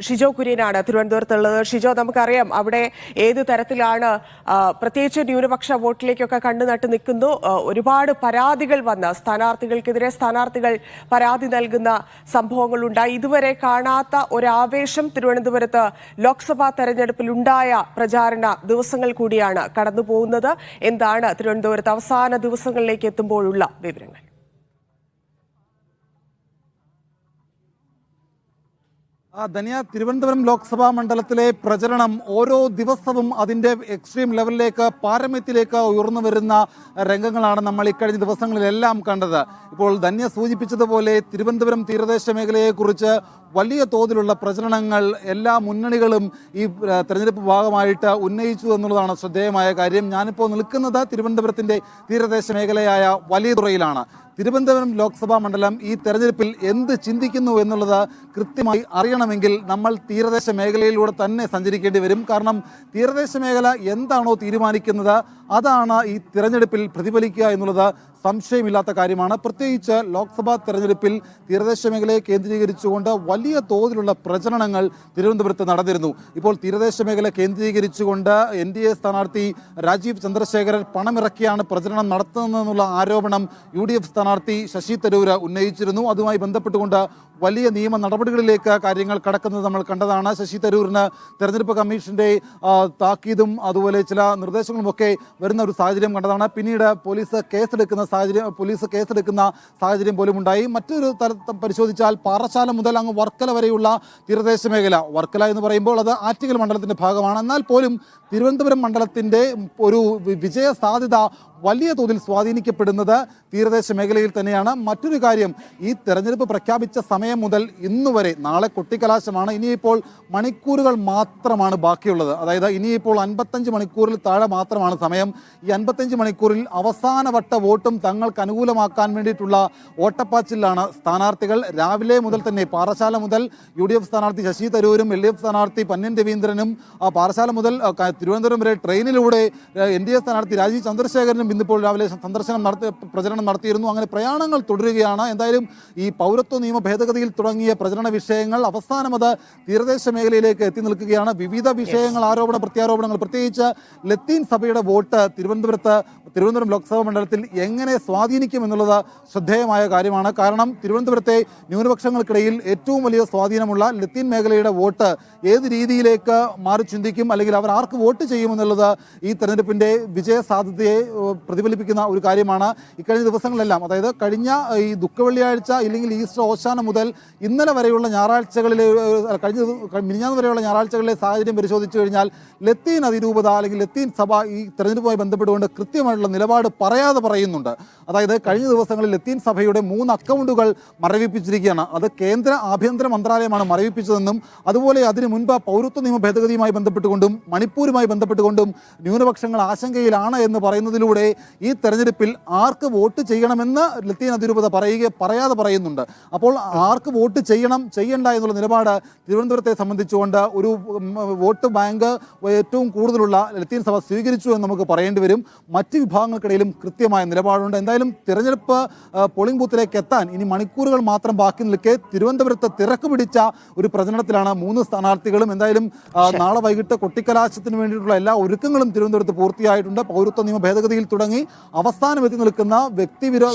ഷിജോ കുര്യനാണ് തിരുവനന്തപുരത്തുള്ളത്. ഷിജോ, നമുക്കറിയാം അവിടെ ഏത് തരത്തിലാണ് പ്രത്യേകിച്ച് ന്യൂനപക്ഷ വോട്ടിലേക്കൊക്കെ കണ്ണുനട്ട് നിൽക്കുന്നു. ഒരുപാട് പരാതികൾ വന്ന സ്ഥാനാർത്ഥികൾക്കെതിരെ സ്ഥാനാർത്ഥികൾ പരാതി നൽകുന്ന സംഭവങ്ങളുണ്ടായി. ഇതുവരെ കാണാത്ത ഒരാവേശം തിരുവനന്തപുരത്ത് ലോക്സഭാ തെരഞ്ഞെടുപ്പിൽ ഉണ്ടായ പ്രചാരണ ദിവസങ്ങൾ കൂടിയാണ് കടന്നു പോകുന്നത്. എന്താണ് തിരുവനന്തപുരത്ത് അവസാന ദിവസങ്ങളിലേക്ക് എത്തുമ്പോഴുള്ള വിവരങ്ങൾ? ധന്യ, തിരുവനന്തപുരം ലോക്സഭാ മണ്ഡലത്തിലെ പ്രചരണം ഓരോ ദിവസവും അതിൻ്റെ എക്സ്ട്രീം ലെവലിലേക്ക് പാരമ്യത്തിലേക്ക് ഉയർന്നു വരുന്ന രംഗങ്ങളാണ് നമ്മൾ ഇക്കഴിഞ്ഞ ദിവസങ്ങളിലെല്ലാം കണ്ടത്. ഇപ്പോൾ ധന്യ സൂചിപ്പിച്ചതുപോലെ തിരുവനന്തപുരം തീരദേശ മേഖലയെക്കുറിച്ച് വലിയ തോതിലുള്ള പ്രചരണങ്ങൾ എല്ലാ മുന്നണികളും ഈ തെരഞ്ഞെടുപ്പ് ഭാഗമായിട്ട് ഉന്നയിച്ചു എന്നുള്ളതാണ് ശ്രദ്ധേയമായ കാര്യം. ഞാനിപ്പോൾ നിൽക്കുന്നത് തിരുവനന്തപുരത്തിൻ്റെ തീരദേശ മേഖലയായ വലിയതുറയിലാണ്. തിരുവനന്തപുരം ലോക്സഭാ മണ്ഡലം ഈ തെരഞ്ഞെടുപ്പിൽ എന്ത് ചിന്തിക്കുന്നു എന്നുള്ളത് കൃത്യമായി അറിയണമെങ്കിൽ നമ്മൾ തീരദേശ മേഖലയിലൂടെ തന്നെ സഞ്ചരിക്കേണ്ടി വരും. കാരണം തീരദേശ മേഖല എന്താണോ തീരുമാനിക്കുന്നത് അതാണ് ഈ തിരഞ്ഞെടുപ്പിൽ പ്രതിഫലിക്കുക എന്നുള്ളത് സംശയമില്ലാത്ത കാര്യമാണ്. പ്രത്യേകിച്ച് ലോക്സഭാ തെരഞ്ഞെടുപ്പിൽ തീരദേശ മേഖലയെ കേന്ദ്രീകരിച്ചുകൊണ്ട് വലിയ തോതിലുള്ള പ്രചരണങ്ങൾ തിരുവനന്തപുരത്ത് നടന്നിരുന്നു. ഇപ്പോൾ തീരദേശ മേഖല കേന്ദ്രീകരിച്ചുകൊണ്ട് NDA സ്ഥാനാർത്ഥി രാജീവ് ചന്ദ്രശേഖരൻ പണമിറക്കിയാണ് പ്രചരണം നടത്തുന്നതെന്നുള്ള ആരോപണം UDF സ്ഥാനാർത്ഥി ശശി തരൂർ ഉന്നയിച്ചിരുന്നു. അതുമായി ബന്ധപ്പെട്ടുകൊണ്ട് വലിയ നിയമ നടപടികളിലേക്ക് കാര്യങ്ങൾ കടക്കുന്നത് നമ്മൾ കണ്ടതാണ്. ശശി തരൂരിന് തെരഞ്ഞെടുപ്പ് കമ്മീഷന്റെ താക്കീതും അതുപോലെ ചില നിർദ്ദേശങ്ങളുമൊക്കെ വരുന്ന ഒരു സാഹചര്യം കണ്ടതാണ്. പിന്നീട് പോലീസ് കേസെടുക്കുന്ന സാഹചര്യം പോലും ഉണ്ടായി. മറ്റൊരു തലത്തിൽ പരിശോധിച്ചാൽ പാറശാല മുതൽ അങ്ങ് വർക്കല വരെയുള്ള തീരദേശ മേഖല, വർക്കല എന്ന് പറയുമ്പോൾ അത് ആറ്റിങ്ങൽ മണ്ഡലത്തിന്റെ ഭാഗമാണ്. എന്നാൽ പോലും തിരുവനന്തപുരം മണ്ഡലത്തിന്റെ ഒരു വിജയ സാധ്യത വലിയ തോതിൽ സ്വാധീനിക്കപ്പെടുന്നത് തീരദേശ മേഖലയിൽ തന്നെയാണ്. മറ്റൊരു കാര്യം, ഈ തെരഞ്ഞെടുപ്പ് പ്രഖ്യാപിച്ച സമയം മുതൽ ഇന്നുവരെ, നാളെ കൊട്ടിക്കലാശമാണ്, ഇനിയിപ്പോൾ മണിക്കൂറുകൾ മാത്രമാണ് ബാക്കിയുള്ളത്. അതായത് ഇനിയിപ്പോൾ 55 മണിക്കൂറിൽ താഴെ മാത്രമാണ് സമയം. ഈ 55 മണിക്കൂറിൽ അവസാനവട്ട വോട്ടും തങ്ങൾക്ക് അനുകൂലമാക്കാൻ വേണ്ടിയിട്ടുള്ള ഓട്ടപ്പാച്ചിലാണ് സ്ഥാനാർത്ഥികൾ. രാവിലെ മുതൽ തന്നെ പാറശാല മുതൽ UDF സ്ഥാനാർത്ഥി ശശി തരൂരും LDF സ്ഥാനാർത്ഥി പന്ന്യൻ രവീന്ദ്രനും പാറശാല മുതൽ തിരുവനന്തപുരം വരെ ട്രെയിനിലൂടെ NDA സ്ഥാനാർത്ഥി രാജീവ് ചന്ദ്രശേഖരനും ഇന്നിപ്പോൾ രാവിലെ പ്രചരണം നടത്തിയിരുന്നു. അങ്ങനെ പ്രയാണങ്ങൾ തുടരുകയാണ്. എന്തായാലും ഈ പൗരത്വ നിയമ ഭേദഗതിയിൽ തുടങ്ങിയ പ്രചരണ വിഷയങ്ങൾ അവസാനം അത് തീരദേശ മേഖലയിലേക്ക് എത്തി നിൽക്കുകയാണ്. വിവിധ വിഷയങ്ങൾ, ആരോപണ പ്രത്യാരോപണങ്ങൾ, പ്രത്യേകിച്ച് ലത്തീൻ സഭയുടെ വോട്ട് തിരുവനന്തപുരം ലോക്സഭാ മണ്ഡലത്തിൽ എങ്ങനെ സ്വാധീനിക്കും എന്നുള്ളത് ശ്രദ്ധേയമായ കാര്യമാണ്. കാരണം തിരുവനന്തപുരത്തെ ന്യൂനപക്ഷങ്ങൾക്കിടയിൽ ഏറ്റവും വലിയ സ്വാധീനമുള്ള ലത്തീൻ മേഖലയുടെ വോട്ട് ഏത് രീതിയിലേക്ക് മാറി ചിന്തിക്കും, അല്ലെങ്കിൽ അവർ ആർക്ക് വോട്ട് ചെയ്യുമെന്നുള്ളത് ഈ തെരഞ്ഞെടുപ്പിൻ്റെ വിജയ സാധ്യതയെ പ്രതിഫലിപ്പിക്കുന്ന ഒരു കാര്യമാണ്. ഇക്കഴിഞ്ഞ ദിവസങ്ങളിലെല്ലാം, അതായത് കഴിഞ്ഞ ഈ ദുഃഖവെള്ളിയാഴ്ച ഇല്ലെങ്കിൽ ഈസ്റ്റർ ഓശാന മുതൽ ഇന്നലെ വരെയുള്ള ഞായറാഴ്ചകളിലെ മിനിഞ്ഞാന്ന് വരെയുള്ള ഞായറാഴ്ചകളിലെ സാഹചര്യം പരിശോധിച്ചു കഴിഞ്ഞാൽ ലത്തീൻ അതിരൂപത അല്ലെങ്കിൽ ലത്തീൻ സഭ ഈ തെരഞ്ഞെടുപ്പുമായി ബന്ധപ്പെട്ടുകൊണ്ട് കൃത്യമായിട്ടുള്ള നിലപാട് പറയാതെ പറയുന്നുണ്ട്. അതായത് കഴിഞ്ഞ ദിവസങ്ങളിൽ ലത്തീൻ സഭയുടെ 3 അക്കൗണ്ടുകൾ മരവിപ്പിച്ചിരിക്കുകയാണ്. അത് കേന്ദ്ര ആഭ്യന്തര മന്ത്രാലയമാണ് മരവിപ്പിച്ചതെന്നും അതുപോലെ അതിനു മുൻപ് പൗരത്വ നിയമ ഭേദഗതിയുമായി ബന്ധപ്പെട്ടുകൊണ്ടും മണിപ്പൂരുമായി ബന്ധപ്പെട്ടുകൊണ്ടും ന്യൂനപക്ഷങ്ങൾ ആശങ്കയിലാണ് എന്ന് പറയുന്നതിലൂടെ ഈ തെരഞ്ഞെടുപ്പിൽ ആർക്ക് വോട്ട് ചെയ്യണമെന്ന് ലത്തീൻ അതിരൂപത പറയാതെ പറയുന്നുണ്ട്. അപ്പോൾ ആർക്ക് വോട്ട് ചെയ്യണം ചെയ്യണ്ട എന്നുള്ള നിലപാട് തിരുവനന്തപുരത്തെ സംബന്ധിച്ചുകൊണ്ട് ഒരു വോട്ട് ബാങ്ക് ഏറ്റവും കൂടുതലുള്ള ലത്തീൻ സഭ സ്വീകരിച്ചു എന്ന് നമുക്ക് പറയേണ്ടി വരും. മറ്റ് വിഭാഗങ്ങൾക്കിടയിലും കൃത്യമായ നിലപാടുണ്ട്. എന്തായാലും തിരഞ്ഞെടുപ്പ് പോളിംഗ് ബൂത്തിലേക്ക് എത്താൻ ഇനി മണിക്കൂറുകൾ മാത്രം ബാക്കി നിൽക്കെ തിരുവനന്തപുരത്ത് തിരക്ക് പിടിച്ച ഒരു പ്രചരണത്തിലാണ് 3 സ്ഥാനാർത്ഥികളും. എന്തായാലും നാളെ വൈകിട്ട് കൊട്ടിക്കലാശത്തിന് വേണ്ടിയിട്ടുള്ള എല്ലാ ഒരുക്കങ്ങളും തിരുവനന്തപുരത്ത് പൂർത്തിയായിട്ടുണ്ട്. പൗരത്വ നിയമ ഭേദഗതിയിൽ തുടങ്ങി അവസാനം എത്തി നിൽക്കുന്ന വ്യക്തിവിരോധ